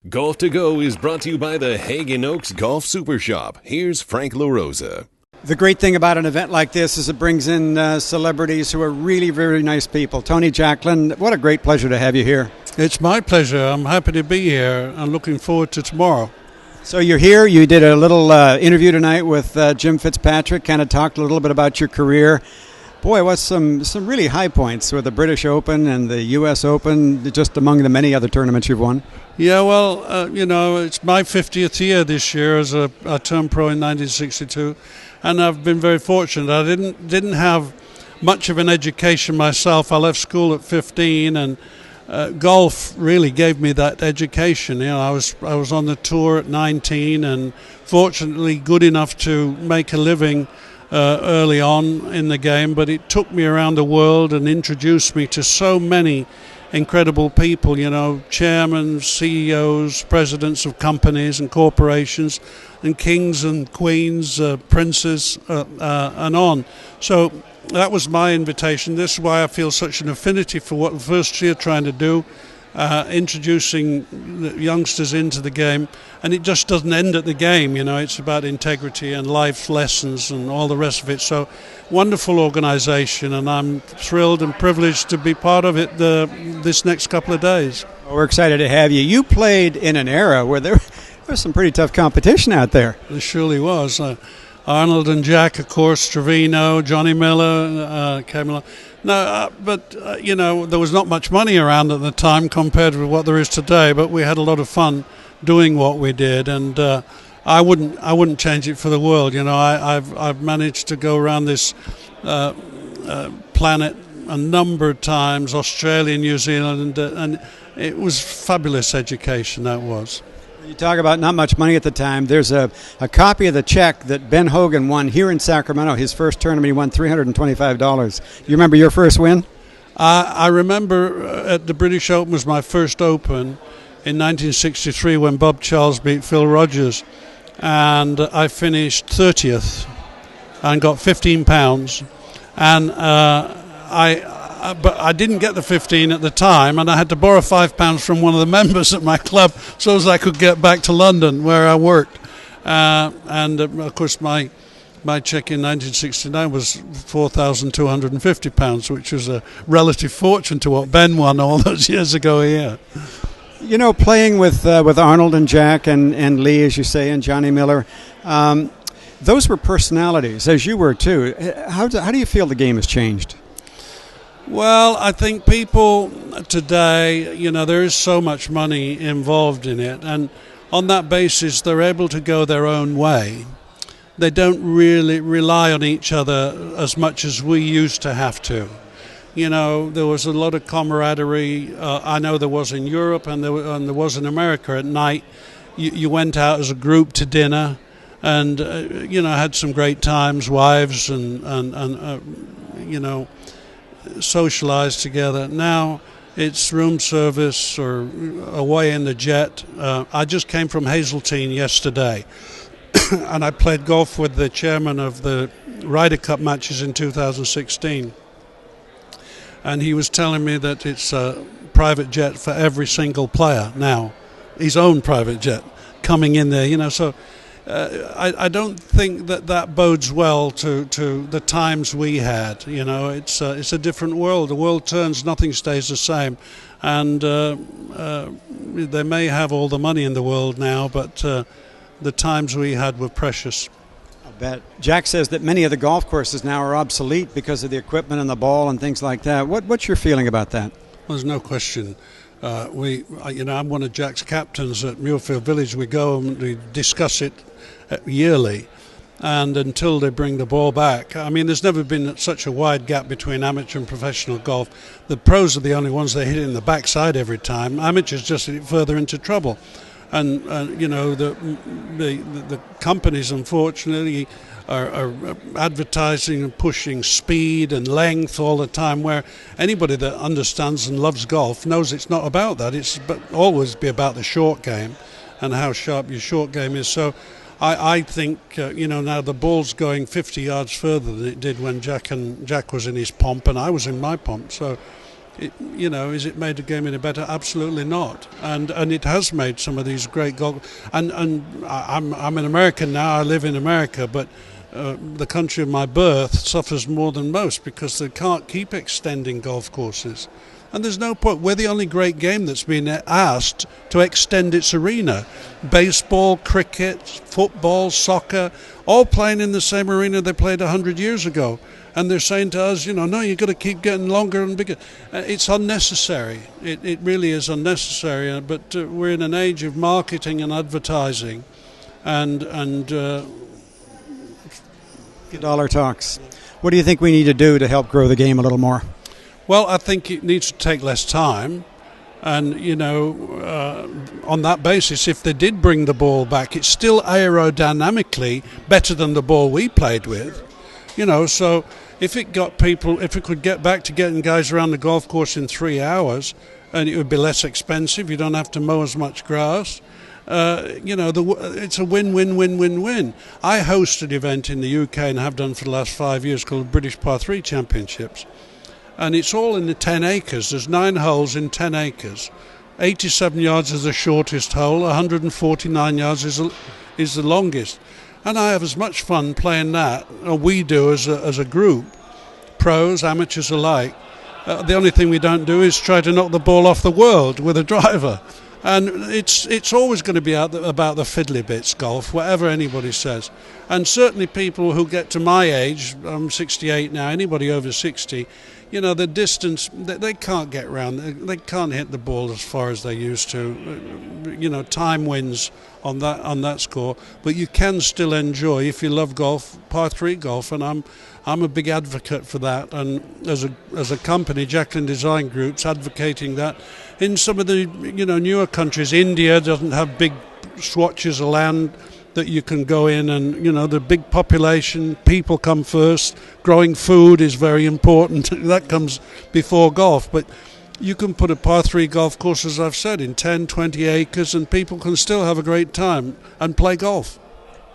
Golf to Go is brought to you by the Hagen Oaks Golf Super Shop. Here's Frank LaRosa. The great thing about an event like this is it brings in celebrities who are really very nice people. Tony Jacklin, what a great pleasure to have you here. It's my pleasure. I'm happy to be here and looking forward to tomorrow. So you're here. You did a little interview tonight with Jim Fitzpatrick, kind of talked a little bit about your career. Boy, what's some really high points with the British Open and the U.S. Open, just among the many other tournaments you've won. Yeah, well, it's my 50th year this year as I turned pro in 1962, and I've been very fortunate. I didn't have much of an education myself. I left school at 15, and golf really gave me that education. You know, I was on the tour at 19, and fortunately good enough to make a living early on in the game, but it took me around the world and introduced me to so many incredible people, you know, chairmen, CEOs, presidents of companies and corporations, and kings and queens, princes, and on. So that was my invitation. This is why I feel such an affinity for what the first year trying to do, introducing the youngsters into the game. And it just doesn't end at the game, you know, it's about integrity and life lessons and all the rest of it. So wonderful organization, and I'm thrilled and privileged to be part of it this next couple of days. Well, we're excited to have you. You played in an era where there was some pretty tough competition out there. There surely was. Arnold and Jack, of course, Trevino, Johnny Miller came along. No, but you know, there was not much money around at the time compared with what there is today, but we had a lot of fun doing what we did, and I wouldn't change it for the world. You know, I've managed to go around this planet a number of times, Australia, New Zealand, and it was fabulous education, that was. You talk about not much money at the time. There's a copy of the check that Ben Hogan won here in Sacramento. His first tournament, he won $325. You remember your first win? I remember at the British Open was my first Open in 1963 when Bob Charles beat Phil Rogers, and I finished 30th and got £15, and but I didn't get the 15 at the time, and I had to borrow £5 from one of the members at my club so as I could get back to London where I worked, and of course my check in 1969 was £4,250, which was a relative fortune to what Ben won all those years ago here. You know, playing with Arnold and Jack and Lee, as you say, and Johnny Miller, those were personalities, as you were too. How do you feel the game has changed? Well, I think people today, you know, there is so much money involved in it, and on that basis they're able to go their own way. They don't really rely on each other as much as we used to have to. You know, there was a lot of camaraderie. I know there was in Europe, and there was in America. At night, you went out as a group to dinner, and you know, had some great times, wives, and you know, socialized together. Now it's room service or away in the jet. I just came from Hazeltine yesterday, and I played golf with the chairman of the Ryder Cup matches in 2016. And he was telling me that it's a private jet for every single player now, his own private jet coming in there, you know. So I don't think that bodes well to the times we had. You know, it's a different world. The world turns, nothing stays the same, and they may have all the money in the world now, but the times we had were precious. Bet. Jack says that many of the golf courses now are obsolete because of the equipment and the ball and things like that. What's your feeling about that? Well, there's no question. I'm one of Jack's captains at Muirfield Village. We go and we discuss it yearly, and until they bring the ball back. I mean, there's never been such a wide gap between amateur and professional golf. The pros are the only ones that hit it in the backside every time. Amateurs just hit it further into trouble. And you know, the companies, unfortunately, are advertising and pushing speed and length all the time, where anybody that understands and loves golf knows it's not about that. It's always be about the short game and how sharp your short game is. So I think, now the ball's going 50 yards further than it did when Jack was in his pomp and I was in my pomp. So Is it made the game any better? Absolutely not. And it has made some of these great golf. And I'm an American now. I live in America, but the country of my birth suffers more than most because they can't keep extending golf courses. And there's no point. We're the only great game that's been asked to extend its arena. Baseball, cricket, football, soccer, all playing in the same arena they played 100 years ago. And they're saying to us, no, you've got to keep getting longer and bigger. It's unnecessary. It really is unnecessary. But we're in an age of marketing and advertising, and dollar talks. What do you think we need to do to help grow the game a little more? Well, I think it needs to take less time. And, on that basis, if they did bring the ball back, it's still aerodynamically better than the ball we played with. So if it could get back to getting guys around the golf course in 3 hours, and it would be less expensive, you don't have to mow as much grass. It's a win-win-win-win-win. I host an event in the UK and have done for the last 5 years called British Par 3 Championships. And it's all in the 10 acres. There's 9 holes in 10 acres. 87 yards is the shortest hole. 149 yards is the longest. And I have as much fun playing that, or we do as a group, pros, amateurs alike. The only thing we don't do is try to knock the ball off the world with a driver. And it's always going to be about the fiddly bits, golf, whatever anybody says. And certainly people who get to my age, I'm 68 now, anybody over 60, the distance, they can't get round. They can't hit the ball as far as they used to. Time wins on that score. But you can still enjoy, if you love golf, par 3 golf, and I'm a big advocate for that. And as a company, Jacqueline Design Group's advocating that. In some of the newer countries, India doesn't have big swatches of land that you can go in, and the big population, people come first. Growing food is very important. That comes before golf. But you can put a par 3 golf course, as I've said, in 10, 20 acres, and people can still have a great time and play golf.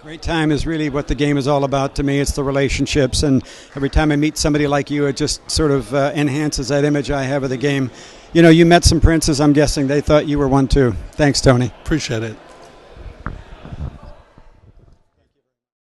Great time is really what the game is all about to me. It's the relationships, and every time I meet somebody like you, it just sort of enhances that image I have of the game. You met some princes, I'm guessing. They thought you were one too. Thanks, Tony. Appreciate it.